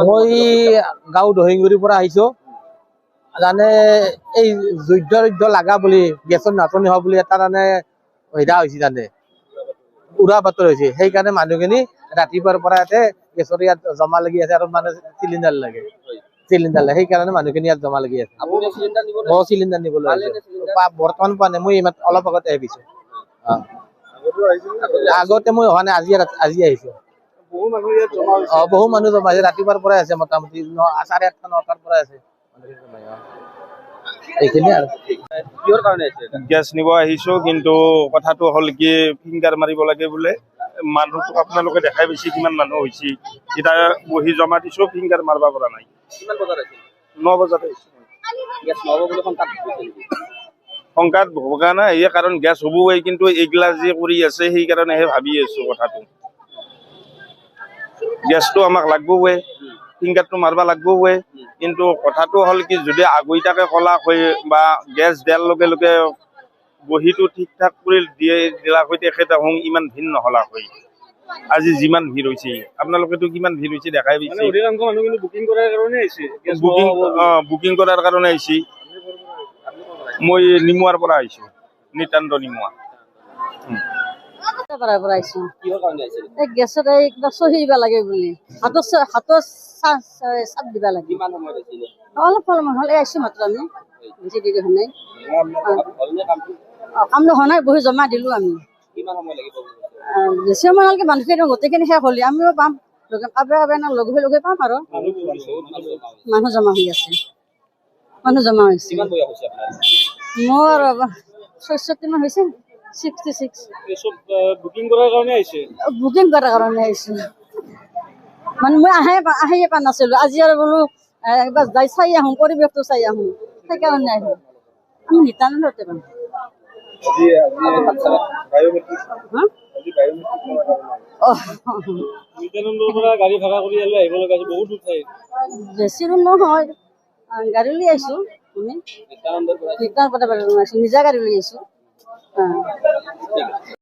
মই গাঁও দহিংগুৰিৰ পৰা আহিছো। জানে এই যুদ্ধ লাগা বুলি গেছৰ নাটনি হোৱা বুলি এটা মানে হেৰা হৈছে জানে উৰা বাতৰি হৈছে। সেইকাৰণে মানুহখিনি ৰাতিপুৱাৰ পৰা ইয়াতে গেছৰ ইয়াত জমা লাগি আছে আৰু মানে চিলিণ্ডাৰ লাগে সেইকাৰণে মানুহখিনি ইয়াত জমা লাগি আছে। মই চিলিণ্ডাৰ নিবলৈ বৰ্তমান পোৱা নাই, মই অলপ আগতে আহিছো। আগতে মই অহা নাই, আজি আহিছো। বহু মানুহ জমা আছে, ৰাতিপুৱাৰ পৰাই আছে, মোটামুটি 8:30 9টাৰ পৰাই আছে। এইখিনি আৰু গেছ নিব আহিছো, কিন্তু কথাটো হ'ল কি ফিংগাৰ মাৰিব লাগে বোলে। মানুহটোক আপোনালোকে দেখাই পাইছে কিমান মানুহ হৈছে। এতিয়া বহি জমা দিছো, ফিংগাৰ মাৰিব পৰা নাই। 9 বজাত আহিছো। শংকাত ভগা নাই এই কাৰণ গেছ হ'বই, কিন্তু এইগিলা যে কৰি আছে সেইকাৰণেহে ভাবি আছো কথাটো। গেছটো আমাক লাগবই, ফিংগাৰটো মাৰিব লাগবই, কিন্তু কথাটো হ'ল কি যদি আগতীয়াকে কলা হৈ বা গেছ দিয়াৰ লগে লগে বহীটো ঠিক ঠাক কৰি দিলা হৈ তেখেত ইমান ভিৰ নহলা হৈ। আজি যিমান ভিৰ হৈছে, আপোনালোকেতো কিমান ভিৰ হৈছে দেখাই পাইছে। বুকিং কৰাৰ কাৰণে আহিছে। মই নিমুৱাৰ পৰা আহিছো, নিতান্ত নিমুৱা। গেছত চহি দিব লাগে বুলি হাতৰ চাপ দিব লাগে। অলপ হ'লে আহিছো মাত্ৰ আমি বেছি দেৰি হোৱা নাই। কাম হোৱা নাই, বহি জমা দিলো আমি। বেছি সময় নালাগে, মানুহখিনি গোটেইখিনি শেষ হ'লে আমিও পাম, লগে পাম আৰু মানুহ জমা হৈ আছে। মোৰ 66 মান হৈছে। 66 বুকিং কৰাৰ কাৰণে আহিছে। মানে মই আহিয়ে পোৱা নাছিলো, আজি আৰু বোলো একবাৰ যাই চাই আহোঁ, পৰিৱেশটো চাই আহোঁ, সেইকাৰণে আহিলো। আমি নিতানন্দতে পাম। গাড়ী ভাড়া কৰি আহিব লগা হৈছে, বহুত দূৰ ঠাই। বেছি দূৰ নহয়, গাড়ী লৈ আহিছো। নিজা গাড়ী লৈ আহিছো।